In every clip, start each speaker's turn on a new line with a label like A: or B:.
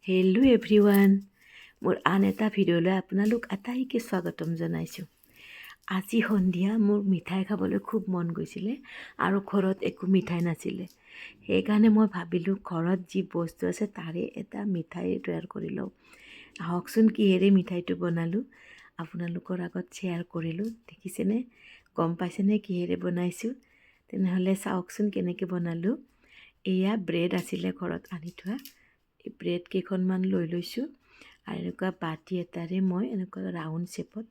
A: Hello' everyone, মোৰ আন এটা ভিডিঅ'লৈ আপোনালোক আটাইকে স্বাগতম জনাইছোঁ। আজি সন্ধিয়া মোৰ মিঠাই খাবলৈ খুব মন গৈছিলে আৰু ঘৰত একো মিঠাই নাছিলে। সেইকাৰণে মই ভাবিলোঁ ঘৰত যি বস্তু আছে তাৰে এটা মিঠাই তৈয়াৰ কৰি লওঁ। আহকচোন কিহেৰে মিঠাইটো বনালোঁ আপোনালোকৰ আগত শ্বেয়াৰ কৰিলোঁ। দেখিছেনে, গম পাইছেনে কিহেৰে বনাইছোঁ? তেনেহ'লে চাওকচোন কেনেকৈ বনালোঁ। এয়া ব্ৰেড আছিলে ঘৰত আনি থোৱা। এই ব্ৰেড কেইখনমান লৈ লৈছোঁ আৰু এনেকুৱা বাতি এটাৰে মই এনেকুৱা ৰাউণ্ড শ্বেপত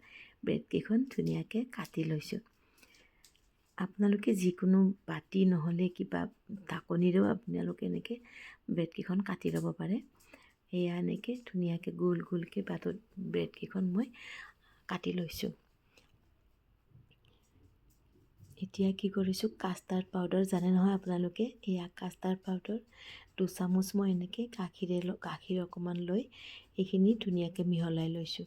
A: ব্ৰেড কেইখন ধুনীয়াকৈ কাটি লৈছোঁ। আপোনালোকে যিকোনো বাতি নহ'লে কিবা ঢাকনিৰেও আপোনালোকে এনেকৈ ব্ৰেড কেইখন কাটি ল'ব পাৰে। এয়া এনেকৈ ধুনীয়াকৈ গোল গোলকৈ ব্ৰেড কেইখন মই কাটি লৈছোঁ। এতিয়া কি কৰিছোঁ, কাষ্টাৰ্ড পাউডাৰ জানে নহয় আপোনালোকে। এয়া কাষ্টাৰ্ড পাউডাৰ 2 চামুচ মই এনেকৈ গাখীৰ অকণমান লৈ এইখিনি ধুনীয়াকৈ মিহলাই লৈছোঁ।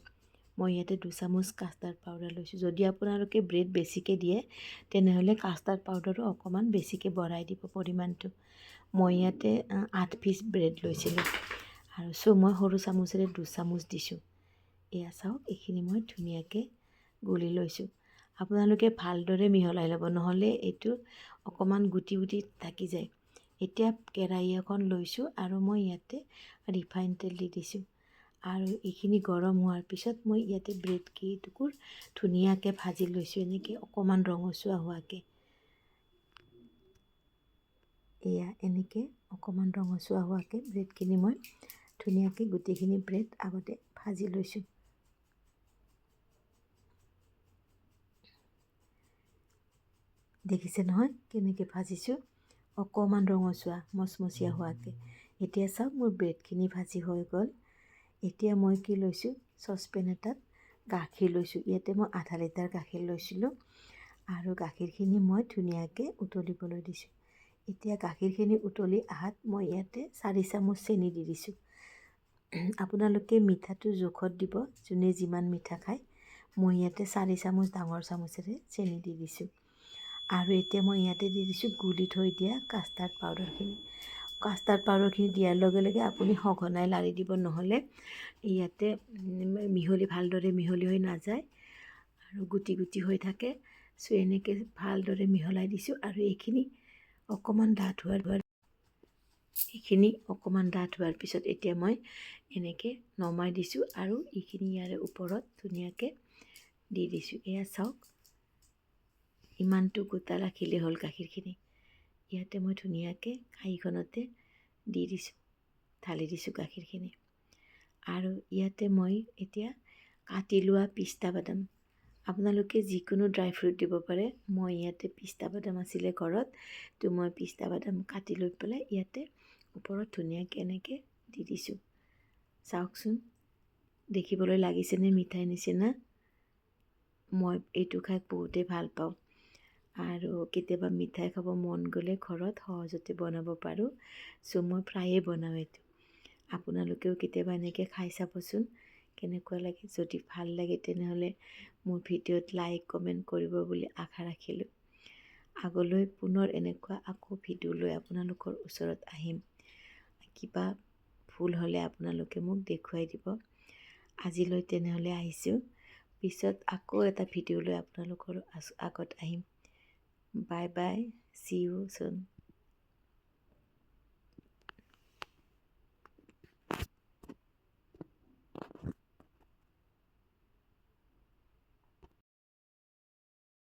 A: মই ইয়াতে 2 চামুচ কাষ্টাৰ্ড পাউডাৰ লৈছোঁ। যদি আপোনালোকে ব্ৰেড বেছিকৈ দিয়ে তেনেহ'লে কাষ্টাৰ্ড পাউডাৰো অকণমান বেছিকৈ বঢ়াই দিব পৰিমাণটো। মই ইয়াতে 8 পিচ ব্ৰেড লৈছিলোঁ আৰু মই সৰু চামুচেৰে 2 চামুচ দিছোঁ। এয়া চাওক, এইখিনি মই ধুনীয়াকৈ গুলি লৈছোঁ। আপোনালোকে ভালদৰে মিহলাই ল'ব, নহ'লে এইটো অকণমান গুটি গুটি থাকি যায়। এতিয়া কেৰাহী এখন লৈছোঁ আৰু মই ইয়াতে ৰিফাইন তেল দি দিছোঁ আৰু এইখিনি গৰম হোৱাৰ পিছত মই ইয়াতে ব্ৰেড কেইটুকুৰ ধুনীয়াকৈ ভাজি লৈছোঁ, এনেকৈ অকণমান ৰঙচুৱা হোৱাকৈ। এয়া এনেকৈ অকণমান ৰঙচুৱা হোৱাকৈ ব্ৰেডখিনি মই ধুনীয়াকৈ গোটেইখিনি ব্ৰেড আগতে ভাজি লৈছোঁ। দেখিছে নহয় কেনেকৈ ভাজিছোঁ, অকণমান ৰঙচুৱা মচমচীয়া হোৱাকৈ। এতিয়া চাওক, মোৰ ব্ৰেডখিনি ভাজি হৈ গ'ল। এতিয়া মই কি লৈছোঁ, চচপেন এটাত গাখীৰ লৈছোঁ। ইয়াতে মই আধা লিটাৰ গাখীৰ লৈছিলোঁ আৰু গাখীৰখিনি মই ধুনীয়াকৈ উতলিবলৈ দিছোঁ। এতিয়া গাখীৰখিনি উতলি অহাত মই ইয়াতে 4 চামুচ চেনি দি দিছোঁ। আপোনালোকে মিঠাটো জোখত দিব, যোনে যিমান মিঠা খায়। মই ইয়াতে 4 চামুচ ডাঙৰ চামুচেৰে চেনি দি দিছোঁ আৰু এতিয়া মই ইয়াতে দি দিছোঁ গুলি থৈ দিয়া কাষ্টাৰ্ড পাউডাৰখিনি। কাষ্টাৰ্ড পাউডাৰখিনি দিয়াৰ লগে লগে আপুনি সঘনাই লাৰি দিব, নহ'লে ইয়াতে ভালদৰে মিহলি হৈ নাযায় আৰু গুটি গুটি হৈ থাকে। এনেকৈ ভালদৰে মিহলাই দিছোঁ আৰু এইখিনি অকণমান ডাঠ হোৱাৰ পিছত এতিয়া মই এনেকৈ নমাই দিছোঁ আৰু এইখিনি ইয়াৰে ওপৰত ধুনীয়াকৈ দি দিছোঁ। এয়া চাওক, ইমানটো গোটা ৰাখিলে হ'ল গাখীৰখিনি। ইয়াতে মই ধুনীয়াকৈ কাঁহীখনতে দি দিছোঁ, ঢালি দিছোঁ গাখীৰখিনি আৰু ইয়াতে মই এতিয়া কাটি লোৱা পিস্তা বাদাম, আপোনালোকে যিকোনো ড্ৰাই ফ্ৰুট দিব পাৰে। মই ইয়াতে পিস্তা বাদাম আছিলে ঘৰত, তো মই পিস্তা বাদাম কাটি লৈ পেলাই ইয়াতে ওপৰত ধুনীয়াকৈ এনেকৈ দি দিছোঁ। চাওকচোন, দেখিবলৈ লাগিছেনে মিঠাই নিচিনা? মই এইটো খাই বহুতেই ভাল পাওঁ আৰু কেতিয়াবা মিঠাই খাব মন গ'লে ঘৰত সহজতে বনাব পাৰোঁ। মই প্ৰায়ে বনাওঁ এইটো। আপোনালোকেও কেতিয়াবা এনেকৈ খাই চাবচোন কেনেকুৱা লাগে। যদি ভাল লাগে তেনেহ'লে মোৰ ভিডিঅ'ত লাইক কমেণ্ট কৰিব বুলি আশা ৰাখিলোঁ। আগলৈ পুনৰ এনেকুৱা আকৌ ভিডিঅ' লৈ আপোনালোকৰ ওচৰত আহিম। কিবা ভুল হ'লে আপোনালোকে মোক দেখুৱাই দিব। আজিলৈ তেনেহ'লে আহিছোঁ, পিছত আকৌ এটা ভিডিঅ' লৈ আপোনালোকৰ আগত আহিম। Bye bye, see you soon.